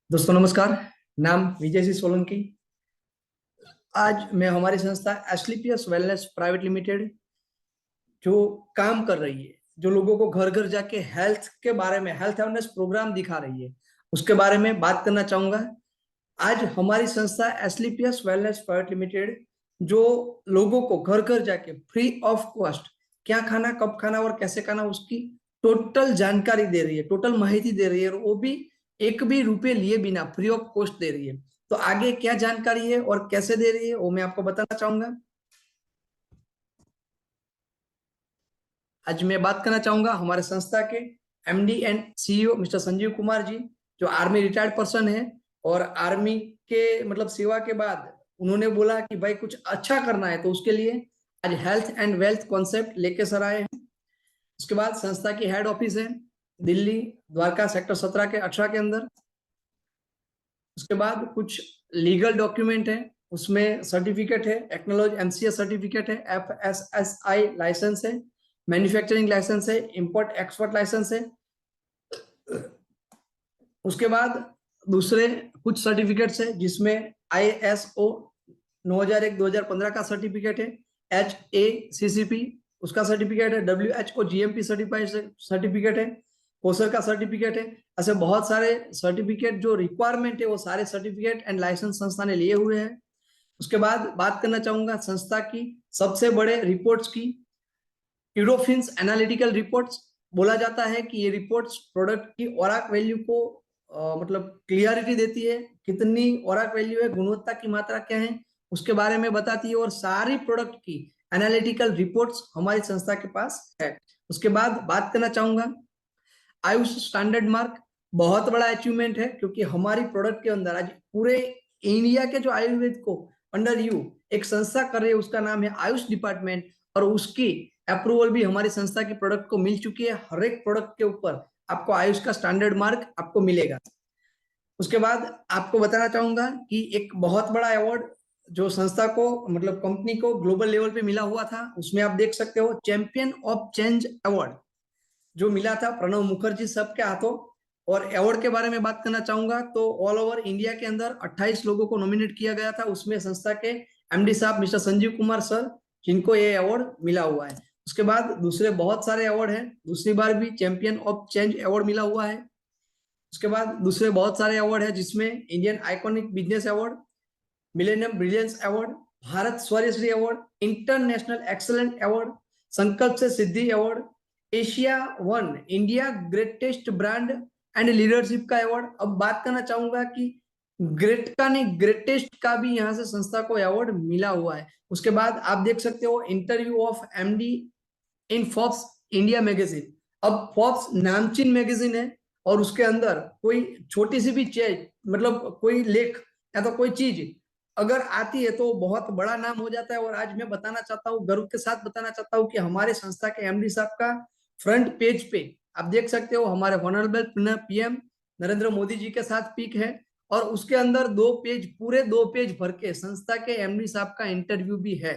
दोस्तों नमस्कार। नाम विजय सिंह सोलंकी। आज मैं हमारी संस्था एस्क्लेपियस वेलनेस प्राइवेट लिमिटेड जो काम कर रही है, जो लोगों को घर घर जाके हेल्थ के बारे में हेल्थ अवेयरनेस प्रोग्राम दिखा रही है, उसके बारे में बात करना चाहूंगा। आज हमारी संस्था एस्क्लेपियस वेलनेस प्राइवेट लिमिटेड जो लोगों को घर घर जाके फ्री ऑफ कॉस्ट क्या खाना, कब खाना और कैसे खाना, उसकी टोटल जानकारी दे रही है, टोटल माहिती दे रही है, और वो भी एक भी रुपए लिए बिना फ्री ऑफ कॉस्ट दे रही है। तो आगे क्या जानकारी है और कैसे दे रही है वो मैं आपको बताना चाहूंगा। आज मैं बात करना चाहूंगा हमारे संस्था के MD and CEO mister Sanjeev Kumar ji, जो आर्मी रिटायर्ड पर्सन है, और आर्मी के मतलब सेवा के बाद उन्होंने बोला कि भाई कुछ अच्छा करना है, तो उसके लिए आज हेल्थ एंड वेल्थ कॉन्सेप्ट लेके सर आए हैं। उसके बाद संस्था की हेड ऑफिस है दिल्ली द्वारका सेक्टर 17 के 18 के अंदर। उसके बाद कुछ लीगल डॉक्यूमेंट है, उसमें सर्टिफिकेट है, एक्नोलॉज एमसीएस सर्टिफिकेट है, एफएसएसआई लाइसेंस है, मैन्युफैक्चरिंग लाइसेंस है, इंपोर्ट एक्सपोर्ट लाइसेंस है। उसके बाद दूसरे कुछ सर्टिफिकेट्स है जिसमें आईएसओ 9001-2015 का सर्टिफिकेट है, HACCP उसका सर्टिफिकेट है, WHO GMP सर्टिफाइड सर्टिफिकेट है, कोसर का सर्टिफिकेट है। ऐसे बहुत सारे सर्टिफिकेट जो रिक्वायरमेंट है वो सारे सर्टिफिकेट एंड लाइसेंस संस्था ने लिए हुए हैं। उसके बाद बात करना चाहूंगा संस्था की सबसे बड़े रिपोर्ट्स की। यूरोफिन्स एनालिटिकल रिपोर्ट्स बोला जाता है कि ये रिपोर्ट्स प्रोडक्ट की ओराक वैल्यू को मतलब क्लियरिटी देती है, कितनी ओराक वैल्यू है, गुणवत्ता की मात्रा क्या है, उसके बारे में बताती है, और सारी प्रोडक्ट की एनालिटिकल रिपोर्ट्स हमारी संस्था के पास है। उसके बाद बात करना चाहूंगा आयुष स्टैंडर्ड मार्क। बहुत बड़ा अचीवमेंट है क्योंकि हमारी प्रोडक्ट के अंदर आज पूरे इंडिया के जो आयुर्वेद को अंडर यू एक संस्था कर रही है, उसका नाम है आयुष डिपार्टमेंट, और उसकी अप्रूवल भी हमारी संस्था की प्रोडक्ट को मिल चुकी है। हर एक प्रोडक्ट के ऊपर आपको आयुष का स्टैंडर्ड मार्क आपको मिलेगा। उसके बाद आपको बताना चाहूंगा कि एक बहुत बड़ा अवार्ड जो संस्था को मतलब कंपनी को ग्लोबल लेवल पे मिला हुआ था, उसमें आप देख सकते हो चैंपियन ऑफ चेंज अवार्ड जो मिला था प्रणव मुखर्जी सब के हाथों। और अवार्ड के बारे में बात करना चाहूंगा तो ऑल ओवर इंडिया के अंदर 28 लोगों को नॉमिनेट किया गया था, उसमें संस्था के एमडी साहब मिस्टर संजीव कुमार सर, जिनको ये अवार्ड मिला हुआ है। उसके बाद दूसरे बहुत सारे अवार्ड हैं, दूसरी बार भी चैंपियन ऑफ चेंज अवार्ड मिला हुआ है। उसके बाद दूसरे बहुत सारे अवार्ड है जिसमें Indian iconic business award, millennium brilliance award, Bharat Swarashri award, international excellent award, Sankalp se Siddhi award, Asia one India greatest brand and leadership का अवार्ड। अब बात करना चाहूंगा कि ग्रेट का नहीं, ग्रेटेस्ट का भी यहाँ से संस्था को अवार्ड मिला हुआ है। उसके बाद आप देख सकते हो interview of MD in Forbes India magazine. अब फोर्ब्स नामचीन मैगजीन है, और उसके अंदर कोई छोटी सी भी चीज मतलब कोई लेख या तो कोई चीज अगर आती है तो बहुत बड़ा नाम हो जाता है। और आज मैं बताना चाहता हूँ, गर्व के साथ बताना चाहता हूँ कि हमारे संस्था के एमडी साहब का फ्रंट पेज पे आप देख सकते हो हमारे ऑनरेबल पीएम नरेंद्र मोदी जी के साथ पिक है, और उसके अंदर 2 पेज पूरे 2 पेज भर के संस्था के एमडी साहब का इंटरव्यू भी है।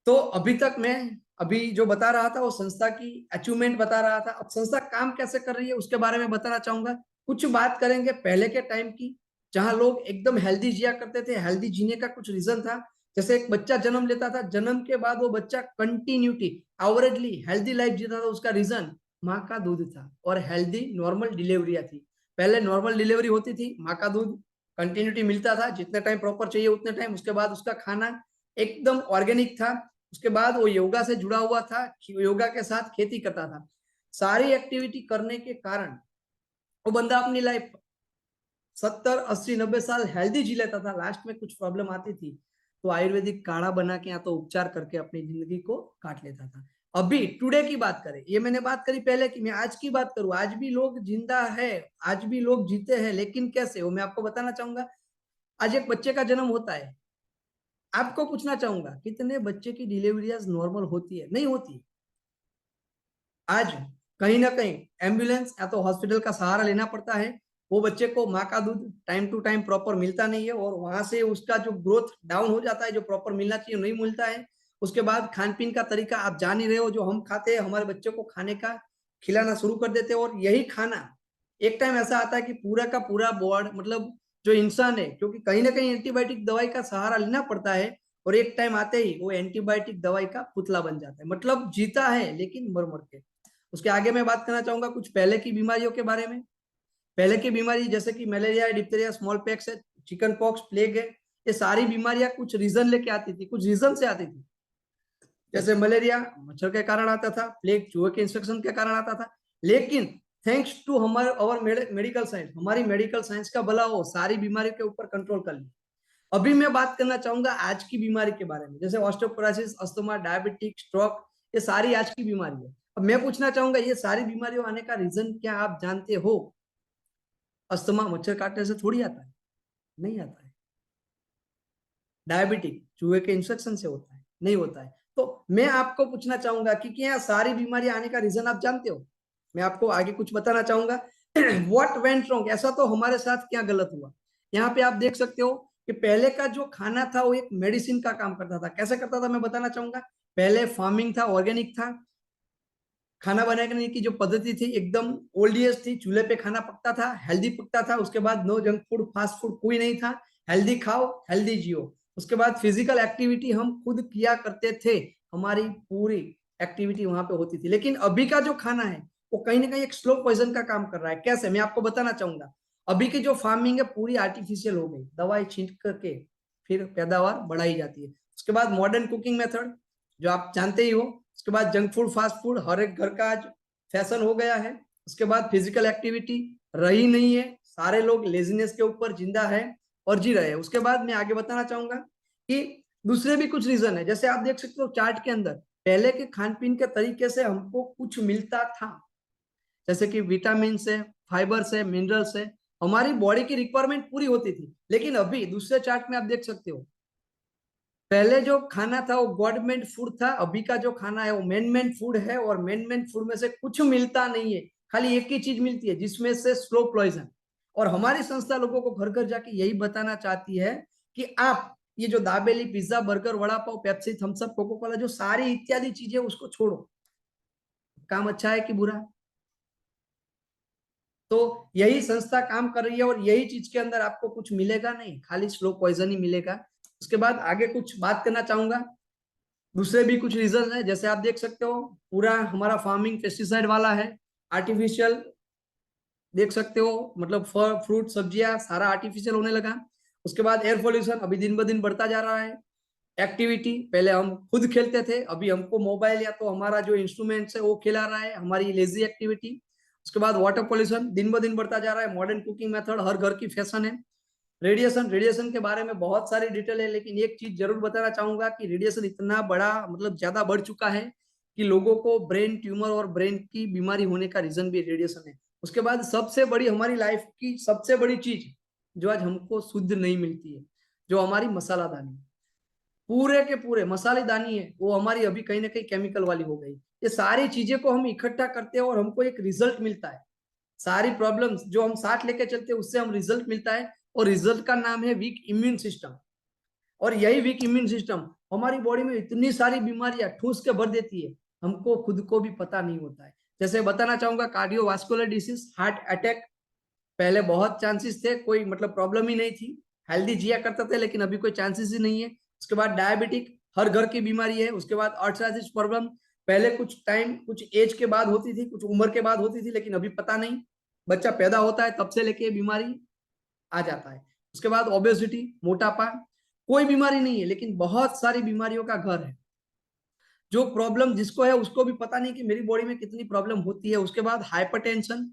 तो अभी तक मैं अभी जो बता रहा था वो संस्था की अचीवमेंट बता रहा था। अब संस्था काम कैसे कर रही है उसके बारे में बताना चाहूंगा। कुछ बात करेंगे पहले के टाइम की, जहां लोग एकदम हेल्दी जिया करते थे। हेल्दी जीने का कुछ रीजन था, जैसे एक बच्चा जन्म लेता था, जन्म के बाद वो बच्चा कंटिन्यूटी एवरेजली हेल्दी लाइफ जीता था। उसका रीजन माँ का दूध था और हेल्दी नॉर्मल डिलीवरिया थी। पहले नॉर्मल डिलीवरी होती थी, माँ का दूध कंटिन्यूटी मिलता था जितने टाइम प्रॉपर चाहिए उतने टाइम। उसके बाद उसका खाना एकदम ऑर्गेनिक था। उसके बाद वो योगा से जुड़ा हुआ था, योगा के साथ खेती करता था। सारी एक्टिविटी करने के कारण वो बंदा अपनी लाइफ 70 80 90 साल हेल्दी जी लेता था। लास्ट में कुछ प्रॉब्लम आती थी तो आयुर्वेदिक काढ़ा बना के या तो उपचार करके अपनी जिंदगी को काट लेता था। अभी टुडे की बात करें, ये मैंने बात करी पहले की, मैं आज की बात करूं, आज भी लोग जिंदा है, आज भी लोग जीते हैं, लेकिन कैसे वो मैं आपको बताना चाहूंगा। आज एक बच्चे का जन्म होता है, आपको पूछना चाहूंगा कितने बच्चे की डिलीवरियाज नॉर्मल होती है? नहीं होती। आज कहीं ना कहीं एम्बुलेंस या तो हॉस्पिटल का सहारा लेना पड़ता है। वो बच्चे को माँ का दूध टाइम टू टाइम प्रॉपर मिलता नहीं है, और वहां से उसका जो ग्रोथ डाउन हो जाता है, जो प्रॉपर मिलना चाहिए नहीं मिलता है। उसके बाद खान पीन का तरीका आप जान ही रहे हो, जो हम खाते हैं हमारे बच्चों को खाने का खिलाना शुरू कर देते हैं, और यही खाना एक टाइम ऐसा आता है कि पूरा का पूरा बॉडी, मतलब जो इंसान है, क्योंकि कहीं ना कहीं एंटीबायोटिक दवाई का सहारा लेना पड़ता है, और एक टाइम आते ही वो एंटीबायोटिक दवाई का पुतला बन जाता है, मतलब जीता है लेकिन मर मर के। उसके आगे मैं बात करना चाहूंगा कुछ पहले की बीमारियों के बारे में। पहले की बीमारी जैसे कि मलेरिया, डिप्थीरिया, स्मॉल पैक्स है, चिकन पॉक्स, प्लेग है, ये सारी बीमारियां कुछ रीजन लेके आती थी, कुछ रीजन से आती थी। जैसे मलेरिया मच्छर के कारण आता था, प्लेग चूहे के इंफेक्शन के कारण आता था, लेकिन थैंक्स टू हमारे और मेडिकल साइंस, हमारी मेडिकल साइंस का भला हो, सारी बीमारियों के ऊपर कंट्रोल कर लिया। अभी मैं बात करना चाहूंगा आज की बीमारी के बारे में, जैसे ऑस्टियोपोरोसिस, अस्थमा, डायबिटिक, स्ट्रोक, ये सारी आज की बीमारी है। अब मैं पूछना चाहूंगा ये सारी बीमारियों आने का रीजन क्या आप जानते हो? अस्थमा मच्छर काटने से थोड़ी आता है, नहीं आता है। डायबिटिक चूहे के इंफेक्शन से होता है, नहीं होता है। तो मैं आपको पूछना चाहूंगा कि क्या सारी बीमारियां आने का रीजन आप जानते हो? मैं आपको आगे कुछ बताना चाहूंगा। व्हाट वेंट रॉन्ग, ऐसा तो हमारे साथ क्या गलत हुआ। यहाँ पे आप देख सकते हो कि पहले का जो खाना था वो एक मेडिसिन का काम करता था। कैसे करता था मैं बताना चाहूंगा। पहले फार्मिंग था, ऑर्गेनिक था, खाना बनाने की जो पद्धति थी एकदम ओल्डीएस्ट थी, चूल्हे पे खाना पकता था, हेल्दी पकता था। उसके बाद no junk food, fast food कोई नहीं था, हेल्दी खाओ हेल्दी जियो। उसके बाद फिजिकल एक्टिविटी हम खुद किया करते थे, हमारी पूरी एक्टिविटी वहां पे होती थी। लेकिन अभी का जो खाना है वो कहीं ना कहीं एक स्लो पॉइजन का काम कर रहा है। कैसे, मैं आपको बताना चाहूंगा। अभी की जो फार्मिंग है पूरी आर्टिफिशियल हो गई, दवाई छींट करके फिर पैदावार बढ़ाई जाती है। उसके बाद मॉडर्न कुकिंग मेथड जो आप जानते ही हो। उसके बाद जंक फूड, फास्ट फूड हर एक घर का आज फैशन हो गया है। उसके बाद फिजिकल एक्टिविटी रही नहीं है, सारे लोग लेजीनेस के ऊपर जिंदा है और जी रहे हैं। उसके बाद मैं आगे बताना चाहूंगा कि दूसरे भी कुछ रीजन है। जैसे आप देख सकते हो चार्ट के अंदर, पहले के खान पीन के तरीके से हमको कुछ मिलता था, जैसे कि विटामिन से, फाइबर से, मिनरल से हमारी बॉडी की रिक्वायरमेंट पूरी होती थी। लेकिन अभी दूसरे चार्ट में आप देख सकते हो, पहले जो खाना था वो गवर्नमेंट फूड था, अभी का जो खाना है वो मैन मेड फूड है, और मैन मेड फूड में से कुछ मिलता नहीं है, खाली एक ही चीज मिलती है जिसमें से स्लो पॉइजन। और हमारी संस्था लोगों को घर घर जाके यही बताना चाहती है कि आप ये जो dabeli, pizza, burger, vada pav, Pepsi, Thums Up, Coca Cola, जो सारी इत्यादि चीजें उसको छोड़ो। काम अच्छा है कि बुरा? तो यही संस्था काम कर रही है, और यही चीज के अंदर आपको कुछ मिलेगा नहीं, खाली स्लो पॉइजन ही मिलेगा। उसके बाद आगे कुछ बात करना चाहूंगा। दूसरे भी कुछ रीजन है, जैसे आप देख सकते हो पूरा हमारा फार्मिंग पेस्टिसाइड वाला है, आर्टिफिशियल देख सकते हो, मतलब फल, फ्रूट, सब्जियां सारा आर्टिफिशियल होने लगा। उसके बाद एयर पोल्यूशन अभी दिन ब दिन बढ़ता जा रहा है। एक्टिविटी पहले हम खुद खेलते थे, अभी हमको मोबाइल या तो हमारा जो इंस्ट्रूमेंट्स है वो खिला रहा है, हमारी लेजी एक्टिविटी। उसके बाद वाटर पोल्यूशन दिन ब दिन बढ़ता जा रहा है, मॉडर्न कुकिंग मेथड हर घर की फैशन है। रेडिएशन, रेडिएशन के बारे में बहुत सारी डिटेल है, लेकिन एक चीज जरूर बताना चाहूंगा कि रेडिएशन इतना बड़ा, मतलब ज्यादा बढ़ चुका है कि लोगों को ब्रेन ट्यूमर और ब्रेन की बीमारी होने का रीजन भी रेडिएशन है। उसके बाद सबसे बड़ी हमारी लाइफ की सबसे बड़ी चीज जो आज हमको शुद्ध नहीं मिलती है, जो हमारी मसालादानी, पूरे के पूरे मसालेदानी है, वो हमारी अभी कहीं ना कहीं केमिकल वाली हो गई। ये सारी चीजें को हम इकट्ठा करते हैं और हमको एक रिजल्ट मिलता है। सारी प्रॉब्लम्स जो हम साथ लेके चलते हैं उससे हम रिजल्ट मिलता है, और रिजल्ट का नाम है वीक इम्यून सिस्टम। और यही वीक इम्यून सिस्टम हमारी बॉडी में इतनी सारी बीमारियां ठूस के भर देती है, हमको खुद को भी पता नहीं होता है। जैसे बताना चाहूंगा कार्डियोवास्कुलर डिसीज, हार्ट अटैक, पहले बहुत चांसेस थे, कोई मतलब प्रॉब्लम ही नहीं थी, हेल्दी जिया करते थे, लेकिन अभी कोई चांसेस ही नहीं है। उसके बाद डायबिटिक हर घर की बीमारी है। उसके बाद आर्थराइटिस प्रॉब्लम, पहले कुछ टाइम कुछ एज के बाद होती थी, कुछ उम्र के बाद होती थी, लेकिन अभी पता नहीं, बच्चा पैदा होता है तब से लेके बीमारी आ जाता है। उसके बाद ओबेसिटी, मोटापा, कोई बीमारी नहीं है लेकिन बहुत सारी बीमारियों का घर है। जो प्रॉब्लम जिसको है उसको भी पता नहीं कि मेरी बॉडी में कितनी प्रॉब्लम होती है। उसके बाद हाइपरटेंशन,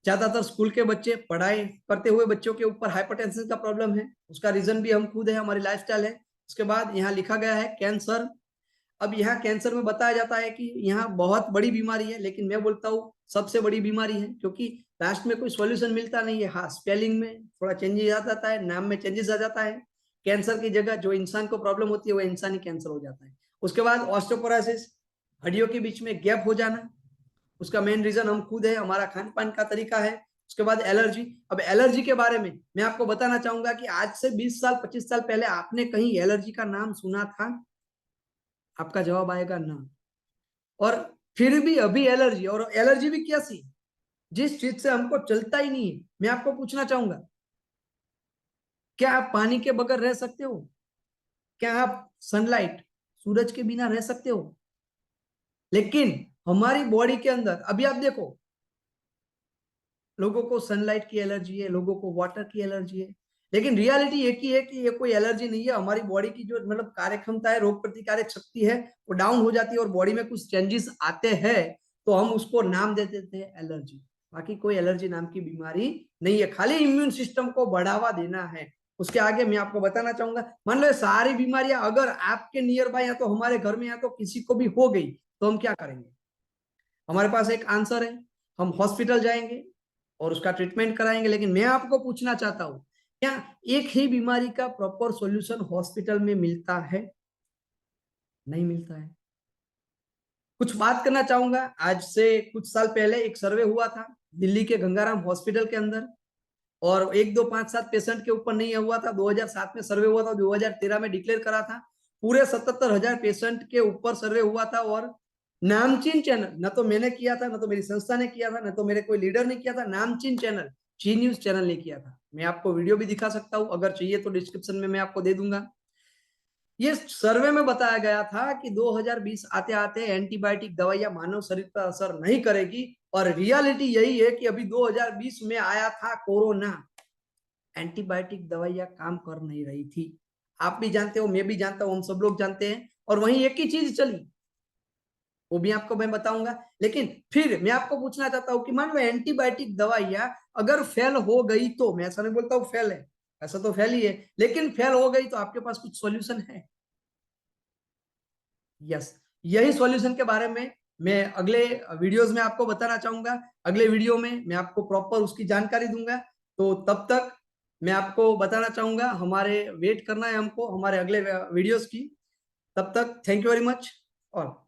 ज्यादातर स्कूल के बच्चे, पढ़ाई करते हुए बच्चों के ऊपर हाइपरटेंशन का प्रॉब्लम है, उसका रीजन भी हम खुद है, हमारी लाइफस्टाइल है। उसके बाद यहाँ लिखा गया है कैंसर। अब यहाँ कैंसर में बताया जाता है कि यहाँ बहुत बड़ी बीमारी है, लेकिन मैं बोलता हूँ सबसे बड़ी बीमारी है, क्योंकि लास्ट में कोई सॉल्यूशन मिलता नहीं है। हाँ, स्पेलिंग में थोड़ा चेंजेस आ जाता है, नाम में चेंजेस आ जाता है, कैंसर की जगह जो इंसान को प्रॉब्लम होती है वो इंसानी कैंसर हो जाता है। उसके बाद ऑस्टियोपोरोसिस, हड्डियों के बीच में गैप हो जाना, उसका मेन रीजन हम खुद है, हमारा खान पान का तरीका है। उसके बाद एलर्जी। अब एलर्जी के बारे में मैं आपको बताना चाहूंगा कि आज से 20 साल 25 साल पहले आपने कहीं एलर्जी का नाम सुना था? आपका जवाब आएगा ना। और फिर भी अभी एलर्जी, और एलर्जी भी कैसी, जिस चीज से हमको चलता ही नहीं है। मैं आपको पूछना चाहूंगा, क्या आप पानी के बगैर रह सकते हो? क्या आप सनलाइट, सूरज के बिना रह सकते हो? लेकिन हमारी बॉडी के अंदर अभी आप देखो, लोगों को सनलाइट की एलर्जी है, लोगों को वाटर की एलर्जी है, लेकिन रियलिटी एक ही है कि ये कोई एलर्जी नहीं है। हमारी बॉडी की जो मतलब कार्य क्षमता है, रोग प्रतिकारक शक्ति है, वो डाउन हो जाती है और बॉडी में कुछ चेंजेस आते हैं, तो हम उसको नाम दे देते हैं एलर्जी। बाकी कोई एलर्जी नाम की बीमारी नहीं है, खाली इम्यून सिस्टम को बढ़ावा देना है। उसके आगे मैं आपको बताना चाहूंगा, मान लो ये सारी बीमारियां अगर आपके नियर बाय या तो हमारे घर में या तो किसी को भी हो गई, तो हम क्या करेंगे? हमारे पास एक आंसर है, हम हॉस्पिटल जाएंगे और उसका ट्रीटमेंट कराएंगे। लेकिन मैं आपको पूछना चाहता हूं, क्या एक ही बीमारी का प्रॉपर सॉल्यूशन हॉस्पिटल में मिलता है? नहीं मिलता है। कुछ बात करना चाहूंगा, आज से कुछ साल पहले एक सर्वे हुआ था दिल्ली के गंगाराम हॉस्पिटल के अंदर, और 1 2 5 7 पेशेंट के ऊपर नहीं हुआ था। 2007 में सर्वे हुआ था, 2013 में डिक्लेयर करा था। पूरे 77,000 पेशेंट के ऊपर सर्वे हुआ था, और नामचीन चैनल, न तो मैंने किया था, न तो मेरी संस्था ने किया था, न तो मेरे कोई लीडर ने किया था, नामचीन चैनल जी न्यूज चैनल ने किया था। मैं आपको वीडियो भी दिखा सकता हूं, अगर चाहिए तो डिस्क्रिप्शन में मैं आपको दे दूंगा। ये सर्वे में बताया गया था कि 2020 आते आते एंटीबायोटिक दवाइयां मानव शरीर पर असर नहीं करेगी, और रियलिटी यही है कि अभी 2020 में आया था कोरोना, एंटीबायोटिक दवाइयां काम कर नहीं रही थी। आप भी जानते हो, मैं भी जानता हूं, हम सब लोग जानते हैं, और वहीं एक ही चीज चली, वो भी आपको मैं बताऊंगा। लेकिन फिर मैं आपको पूछना चाहता हूं कि मान लो एंटीबायोटिक दवाइयां अगर फेल हो गई, तो मैं ऐसा नहीं बोलता हूं फेल है, ऐसा तो फेल ही है, लेकिन फेल हो गई तो आपके पास कुछ सॉल्यूशन है। यस, यही सॉल्यूशन के बारे में मैं अगले वीडियोस में आपको बताना चाहूंगा। अगले वीडियो में मैं आपको प्रॉपर उसकी जानकारी दूंगा। तो तब तक मैं आपको बताना चाहूंगा, हमारे वेट करना है हमको हमारे अगले वीडियोस की। तब तक थैंक यू वेरी मच। और